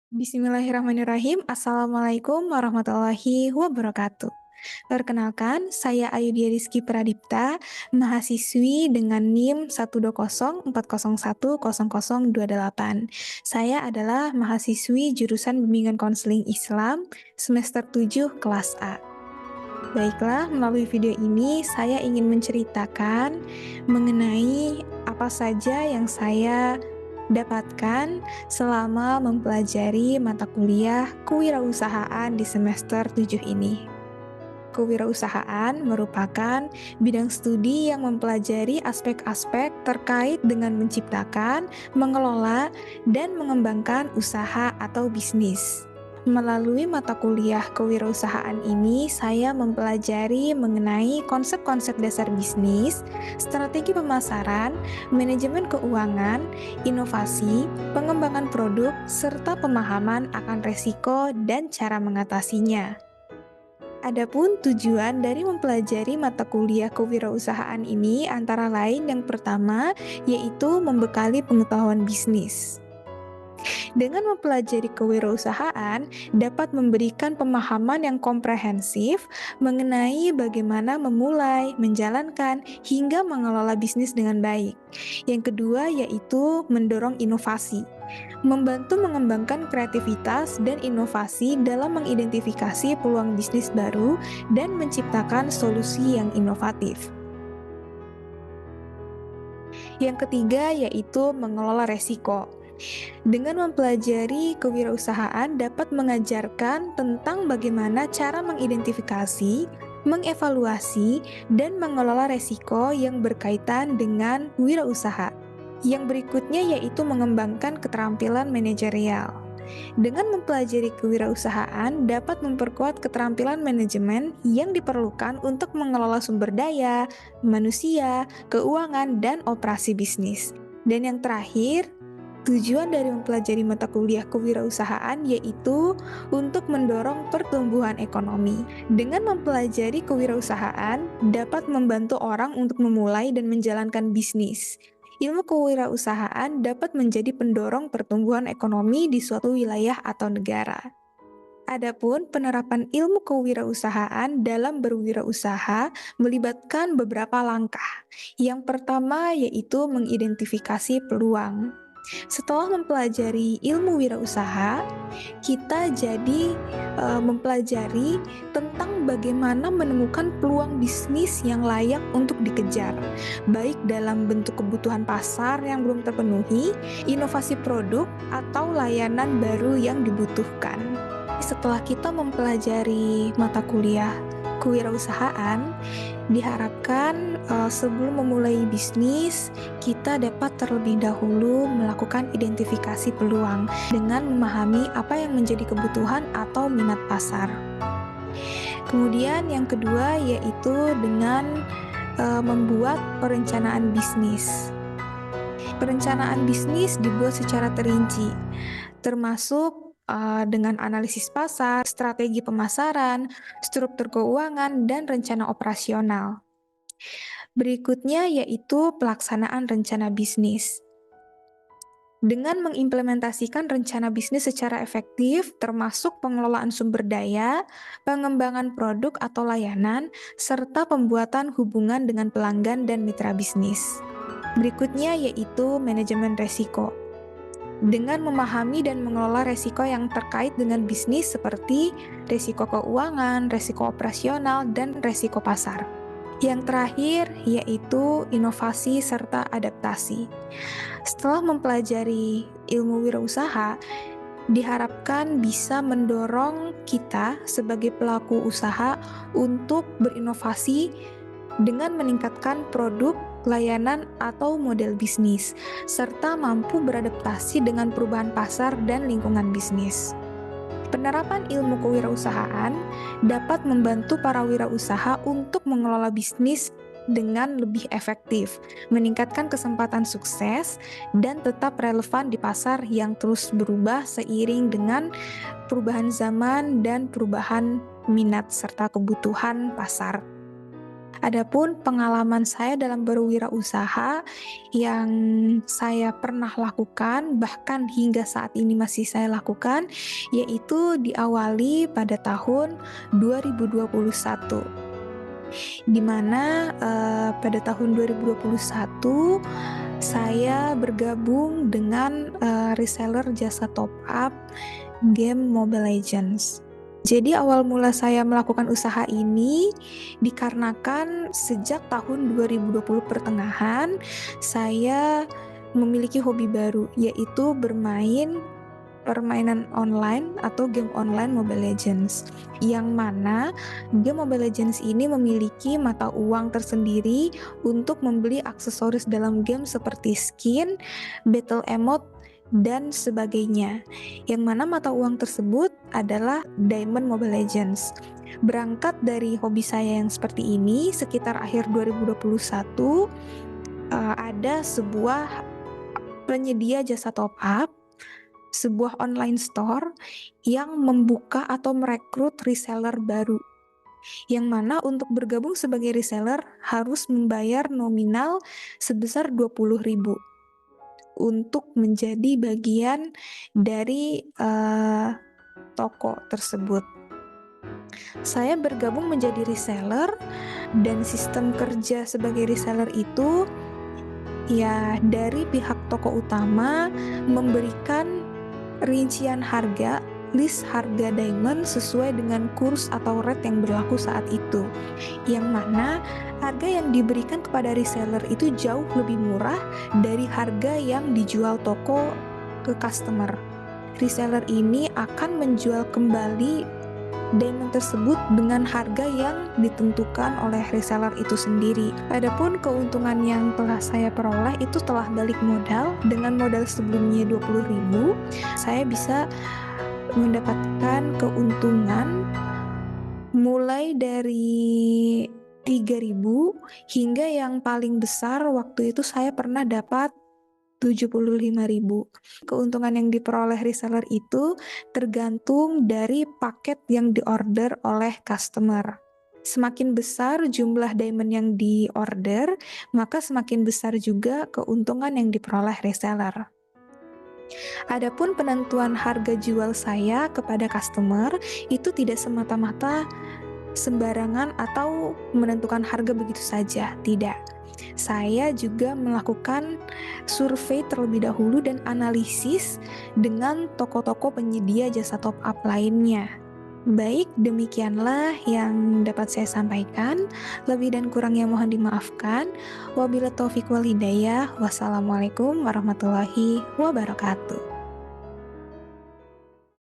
Bismillahirrahmanirrahim. Assalamualaikum warahmatullahi wabarakatuh. Perkenalkan, saya Ayudhya Rizky Pradipta, mahasiswi dengan NIM 12040100028. Saya adalah mahasiswi jurusan Bimbingan Konseling Islam semester 7 kelas A. Baiklah, melalui video ini saya ingin menceritakan mengenai apa saja yang saya dapatkan selama mempelajari mata kuliah kewirausahaan di semester 7 ini. Kewirausahaan merupakan bidang studi yang mempelajari aspek-aspek terkait dengan menciptakan, mengelola, dan mengembangkan usaha atau bisnis. Melalui mata kuliah kewirausahaan ini, saya mempelajari mengenai konsep-konsep dasar bisnis, strategi pemasaran, manajemen keuangan, inovasi, pengembangan produk, serta pemahaman akan resiko dan cara mengatasinya. Adapun tujuan dari mempelajari mata kuliah kewirausahaan ini antara lain yang pertama yaitu membekali pengetahuan bisnis. Dengan mempelajari kewirausahaan dapat memberikan pemahaman yang komprehensif mengenai bagaimana memulai, menjalankan, hingga mengelola bisnis dengan baik. Yang kedua yaitu mendorong inovasi, membantu mengembangkan kreativitas dan inovasi dalam mengidentifikasi peluang bisnis baru dan menciptakan solusi yang inovatif. Yang ketiga yaitu mengelola resiko. Dengan mempelajari kewirausahaan dapat mengajarkan tentang bagaimana cara mengidentifikasi, mengevaluasi, dan mengelola resiko yang berkaitan dengan wirausaha. Yang berikutnya yaitu mengembangkan keterampilan manajerial. Dengan mempelajari kewirausahaan dapat memperkuat keterampilan manajemen yang diperlukan untuk mengelola sumber daya, manusia, keuangan, dan operasi bisnis. Dan yang terakhir, tujuan dari mempelajari mata kuliah kewirausahaan yaitu untuk mendorong pertumbuhan ekonomi. Dengan mempelajari kewirausahaan dapat membantu orang untuk memulai dan menjalankan bisnis. Ilmu kewirausahaan dapat menjadi pendorong pertumbuhan ekonomi di suatu wilayah atau negara. Adapun penerapan ilmu kewirausahaan dalam berwirausaha melibatkan beberapa langkah. Yang pertama yaitu mengidentifikasi peluang. Setelah mempelajari ilmu wirausaha, kita jadi mempelajari tentang bagaimana menemukan peluang bisnis yang layak untuk dikejar, baik dalam bentuk kebutuhan pasar yang belum terpenuhi, inovasi produk, atau layanan baru yang dibutuhkan. Setelah kita mempelajari mata kuliah kewirausahaan, diharapkan sebelum memulai bisnis, kita dapat terlebih dahulu melakukan identifikasi peluang dengan memahami apa yang menjadi kebutuhan atau minat pasar. Kemudian yang kedua yaitu dengan membuat perencanaan bisnis. Perencanaan bisnis dibuat secara terinci, termasuk dengan analisis pasar, strategi pemasaran, struktur keuangan, dan rencana operasional. Berikutnya yaitu pelaksanaan rencana bisnis. Dengan mengimplementasikan rencana bisnis secara efektif, termasuk pengelolaan sumber daya, pengembangan produk atau layanan, serta pembuatan hubungan dengan pelanggan dan mitra bisnis. Berikutnya yaitu manajemen resiko. Dengan memahami dan mengelola resiko yang terkait dengan bisnis seperti resiko keuangan, resiko operasional, dan resiko pasar. Yang terakhir yaitu inovasi serta adaptasi. Setelah mempelajari ilmu wirausaha, diharapkan bisa mendorong kita sebagai pelaku usaha untuk berinovasi dengan meningkatkan produk, layanan, atau model bisnis, serta mampu beradaptasi dengan perubahan pasar dan lingkungan bisnis. Penerapan ilmu kewirausahaan dapat membantu para wirausaha untuk mengelola bisnis dengan lebih efektif, meningkatkan kesempatan sukses, dan tetap relevan di pasar yang terus berubah seiring dengan perubahan zaman dan perubahan minat serta kebutuhan pasar. Adapun pengalaman saya dalam berwirausaha yang saya pernah lakukan, bahkan hingga saat ini masih saya lakukan, yaitu diawali pada tahun 2021. Di mana pada tahun 2021 saya bergabung dengan reseller jasa top up game Mobile Legends. Jadi awal mula saya melakukan usaha ini dikarenakan sejak tahun 2020 pertengahan saya memiliki hobi baru, yaitu bermain permainan online atau game online Mobile Legends, yang mana game Mobile Legends ini memiliki mata uang tersendiri untuk membeli aksesoris dalam game seperti skin, battle emote, dan sebagainya, yang mana mata uang tersebut adalah Diamond Mobile Legends. Berangkat dari hobi saya yang seperti ini, sekitar akhir 2021 ada sebuah penyedia jasa top up, sebuah online store yang membuka atau merekrut reseller baru, yang mana untuk bergabung sebagai reseller harus membayar nominal sebesar 20.000 untuk menjadi bagian dari toko tersebut. Saya bergabung menjadi reseller, dan sistem kerja sebagai reseller itu ya dari pihak toko utama memberikan rincian harga, list harga diamond sesuai dengan kurs atau rate yang berlaku saat itu, yang mana harga yang diberikan kepada reseller itu jauh lebih murah dari harga yang dijual toko ke customer. Reseller ini akan menjual kembali diamond tersebut dengan harga yang ditentukan oleh reseller itu sendiri. Adapun keuntungan yang telah saya peroleh itu setelah balik modal, dengan modal sebelumnya 20.000, saya bisa mendapatkan keuntungan mulai dari 3.000 hingga yang paling besar waktu itu saya pernah dapat 75.000. Keuntungan yang diperoleh reseller itu tergantung dari paket yang diorder oleh customer. Semakin besar jumlah diamond yang diorder, maka semakin besar juga keuntungan yang diperoleh reseller. Adapun penentuan harga jual saya kepada customer itu tidak semata-mata sembarangan atau menentukan harga begitu saja, tidak. Saya juga melakukan survei terlebih dahulu dan analisis dengan toko-toko penyedia jasa top up lainnya. Baik, demikianlah yang dapat saya sampaikan. Lebih dan kurangnya mohon dimaafkan. Wabillahi taufiq wal hidayah. Wassalamualaikum warahmatullahi wabarakatuh.